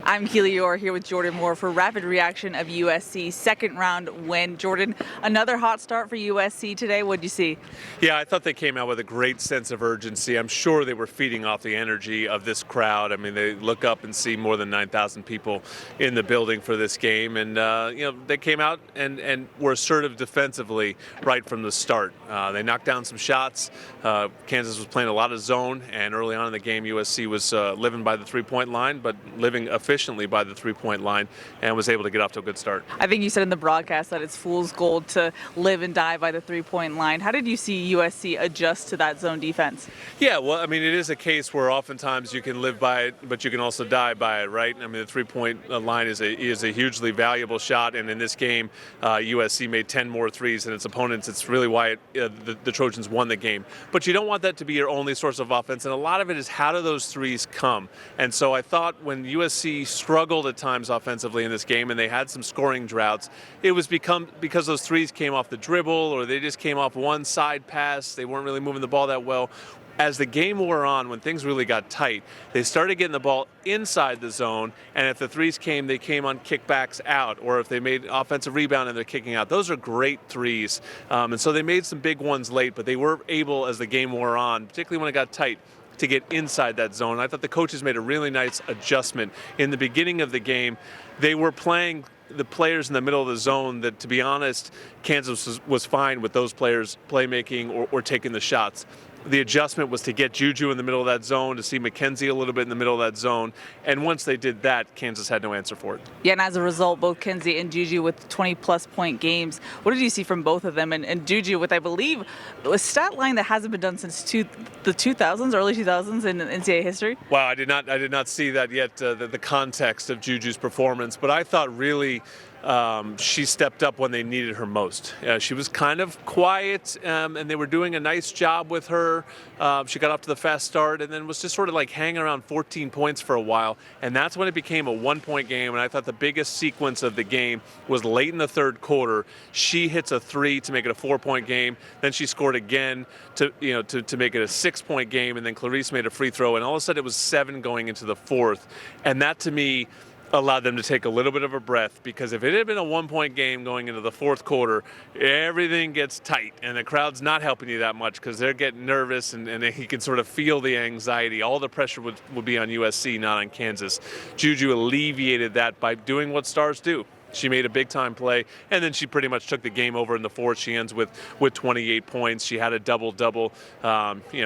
I'm Keely Eure here with Jordan Moore for rapid reaction of USC's second round win. Jordan, another hot start for USC today. What'd you see? Yeah, I thought they came out with a great sense of urgency. I'm sure they were feeding off the energy of this crowd. I mean, they look up and see more than 9,000 people in the building for this game. And, they came out and were assertive defensively right from the start. They knocked down some shots. Kansas was playing a lot of zone, and early on in the game, USC was living by the three-point line, but living efficiently by the three-point line, and was able to get off to a good start. I think you said in the broadcast that it's fool's gold to live and die by the three-point line. How did you see USC adjust to that zone defense? Yeah, well, I mean, it is a case where oftentimes you can live by it, but you can also die by it, right? I mean, the three-point line is a hugely valuable shot, and in this game, USC made 10 more threes than its opponents. It's really why the Trojans won the game. But you don't want that to be your only source of offense, and a lot of it is how do those threes come? And so I thought when USC struggled at times offensively in this game, and they had some scoring droughts, it was because those threes came off the dribble, or they just came off one side pass. They weren't really moving the ball that well. As the game wore on, when things really got tight, they started getting the ball inside the zone, and if the threes came, they came on kickbacks out, or if they made offensive rebound and they're kicking out. Those are great threes, and so they made some big ones late, but they were able, as the game wore on, particularly when it got tight, to get inside that zone. I thought the coaches made a really nice adjustment. In the beginning of the game, they were playing the players in the middle of the zone that, to be honest, Kansas was fine with those players playmaking or taking the shots. The adjustment was to get Juju in the middle of that zone, to see McKenzie a little bit in the middle of that zone. And once they did that, Kansas had no answer for it. Yeah, and as a result, both Kenzie and Juju with 20-plus point games. What did you see from both of them? And Juju with, I believe, a stat line that hasn't been done since the 2000s, early 2000s in NCAA history. Wow, I did not see that yet, the context of Juju's performance. But I thought really she stepped up when they needed her most. She was kind of quiet, and they were doing a nice job with her. She got off to the fast start and then was just sort of like hanging around 14 points for a while, and that's when it became a one-point game. And I thought the biggest sequence of the game was late in the third quarter. She hits a three to make it a 4-point game. Then she scored again to make it a 6-point game, and then Clarice made a free throw, and all of a sudden it was 7 going into the fourth. And that, to me, allowed them to take a little bit of a breath, because if it had been a 1-point game going into the fourth quarter, everything gets tight and the crowd's not helping you that much because they're getting nervous, and you can sort of feel the anxiety. All the pressure would be on USC, not on Kansas. Juju alleviated that by doing what stars do. She made a big-time play, and then she pretty much took the game over in the fourth. She ends with 28 points. She had a double-double.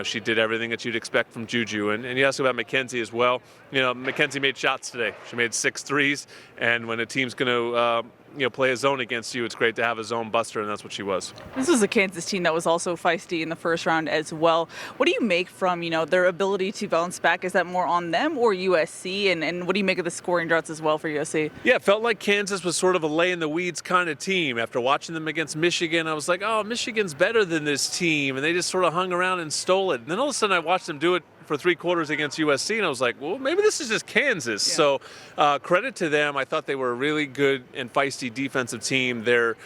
She did everything that you'd expect from Juju. And you asked about McKenzie as well. McKenzie made shots today. She made 6 threes, and when a team's going to play a zone against you, it's great to have a zone buster, and that's what she was. This was a Kansas team that was also feisty in the first round as well. What do you make from, their ability to bounce back? Is that more on them or USC? And what do you make of the scoring droughts as well for USC? Yeah, it felt like Kansas was sort of a lay-in-the-weeds kind of team. After watching them against Michigan, I was like, oh, Michigan's better than this team, and they just sort of hung around and stole it. And then all of a sudden I watched them do it for 3 quarters against USC, and I was like, well, maybe this is just Kansas. Yeah. So credit to them. I thought they were a really good and feisty defensive team. Their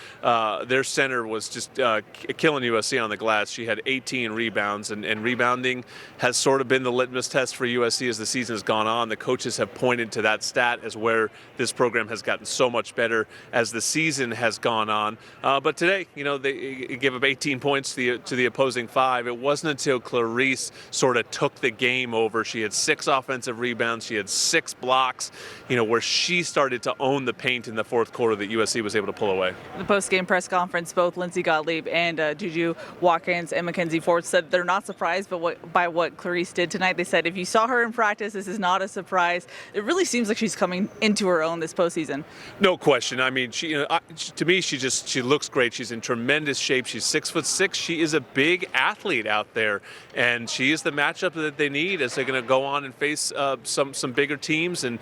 center was just killing USC on the glass. She had 18 rebounds, and rebounding has sort of been the litmus test for USC as the season has gone on. The coaches have pointed to that stat as where this program has gotten so much better as the season has gone on. But today, they gave up 18 points to the opposing 5. It wasn't until Clarice sort of took the game over. She had 6 offensive rebounds. She had 6 blocks, where she started to own the paint in the fourth quarter that USC was able to pull away. The post-game press conference, both Lindsey Gottlieb and Juju Watkins and Mackenzie Ford said they're not surprised by what Clarice did tonight. They said, if you saw her in practice, this is not a surprise. It really seems like she's coming into her own this postseason. No question. I mean, to me, she looks great. She's in tremendous shape. She's 6'6". She is a big athlete out there, and she is the matchup that they need as they're going to go on and face some bigger teams, and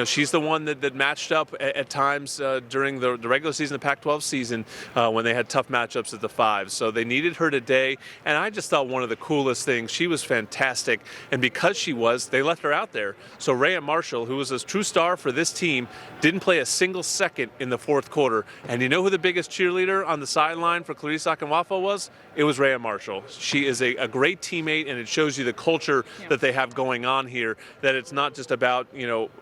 she's the one that matched up at times during the regular season, the Pac-12 season, when they had tough matchups at the 5. So they needed her today, and I just thought one of the coolest things, she was fantastic, and because they left her out there. So Rhea Marshall, who was a true star for this team, didn't play a single second in the fourth quarter. And you know who the biggest cheerleader on the sideline for Clarice Akinwafo was? It was Rhea Marshall. She is a great teammate, and it shows you the culture that they have going on here, that it's not just about,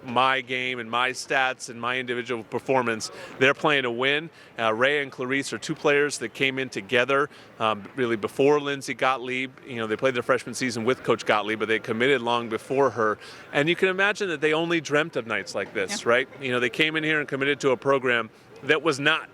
my game and my stats and my individual performance. They're playing to win. Rhea and Clarice are two players that came in together really before Lindsay Gottlieb. They played their freshman season with Coach Gottlieb, but they committed long before her. And you can imagine that they only dreamt of nights like this, right? They came in here and committed to a program that was not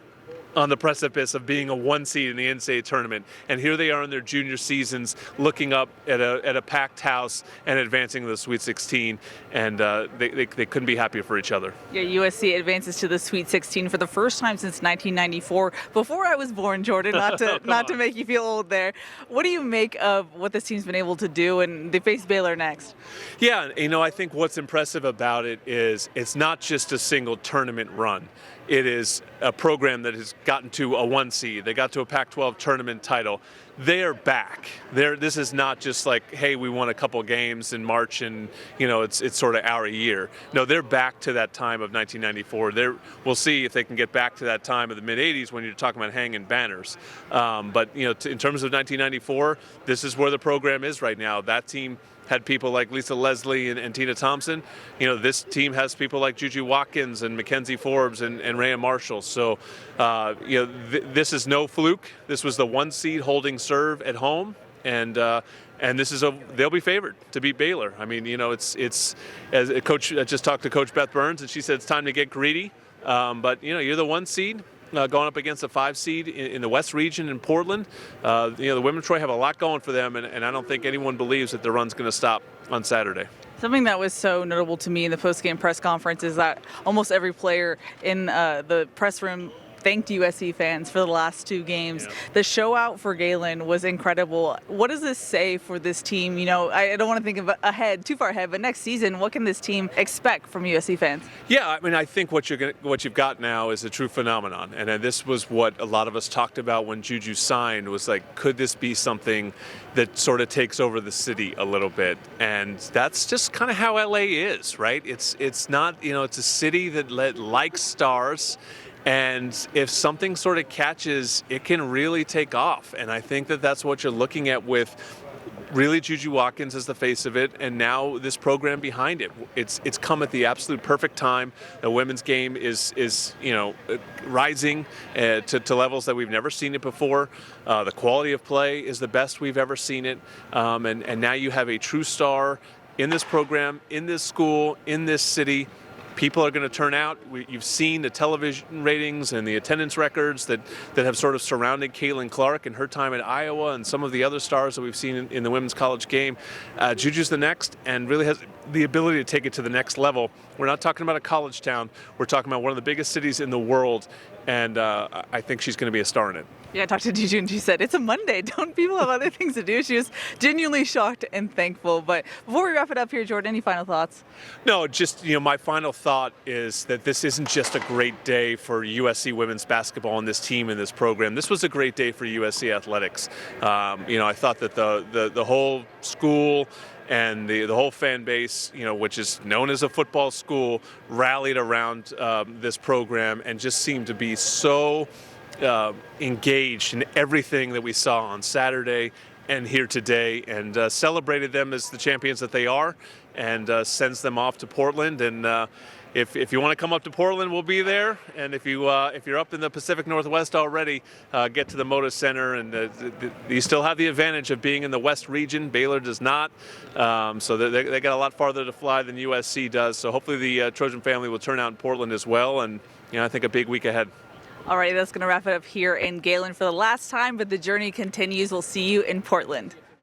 on the precipice of being a 1 seed in the NCAA tournament, and here they are in their junior seasons, looking up at a packed house and advancing to the Sweet 16, and they couldn't be happier for each other. Yeah, USC advances to the Sweet 16 for the first time since 1994. Before I was born, Jordan. Not to make you feel old there. What do you make of what this team's been able to do, and they face Baylor next? Yeah, I think what's impressive about it is it's not just a single tournament run. It is a program that has gotten to a 1 seed. They got to a Pac-12 tournament title. They are back. This is not just like, hey, we won a couple games in March and, it's sort of our year. No, they're back to that time of 1994. We'll see if they can get back to that time of the mid-'80s when you're talking about hanging banners. But, in terms of 1994, this is where the program is right now. That team had people like Lisa Leslie and Tina Thompson. This team has people like Juju Watkins and Mackenzie Forbes and Rhea Marshall. So, this is no fluke. This was the 1 seed holding serve at home, and this is they'll be favored to beat Baylor. I mean, it's as a coach. I just talked to Coach Beth Burns, and she said it's time to get greedy. But you're the 1 seed. Going up against a 5 seed in the West region in Portland. The women of Troy have a lot going for them, and I don't think anyone believes that the run's going to stop on Saturday. Something that was so notable to me in the post-game press conference is that almost every player in the press room thanked USC fans for the last 2 games. Yeah. The show out for Galen was incredible. What does this say for this team? I don't want to think of too far ahead, but next season, what can this team expect from USC fans? Yeah, I think what you've got now is a true phenomenon, and this was what a lot of us talked about when Juju signed. Was like, could this be something that sort of takes over the city a little bit? And that's just kind of how LA is, right? It's not, it's a city that likes stars. And if something sort of catches, it can really take off. And I think that's what you're looking at with really Juju Watkins as the face of it, and now this program behind it. It's come at the absolute perfect time. The women's game is rising to levels that we've never seen it before. The quality of play is the best we've ever seen it. And now you have a true star in this program, in this school, in this city. People are going to turn out. You've seen the television ratings and the attendance records that have sort of surrounded Caitlin Clark and her time at Iowa and some of the other stars that we've seen in the women's college game. Juju's the next and really has the ability to take it to the next level. We're not talking about a college town. We're talking about one of the biggest cities in the world, and I think she's going to be a star in it. Yeah, I talked to Juju and she said, it's a Monday. Don't people have other things to do? She was genuinely shocked and thankful. But before we wrap it up here, Jordan, any final thoughts? No, just, my final thought is that this isn't just a great day for USC women's basketball and this team and this program. This was a great day for USC athletics. I thought that the whole school and the whole fan base, which is known as a football school, rallied around this program and just seemed to be so engaged in everything that we saw on Saturday and here today, and celebrated them as the champions that they are, and sends them off to Portland. And if you want to come up to Portland, we'll be there. And if you're up in the Pacific Northwest already, get to the Moda Center, and you still have the advantage of being in the West region. Baylor does not, so they got a lot farther to fly than USC does. So hopefully the Trojan family will turn out in Portland as well, and I think a big week ahead. All right, that's going to wrap it up here in Galen for the last time, but the journey continues. We'll see you in Portland.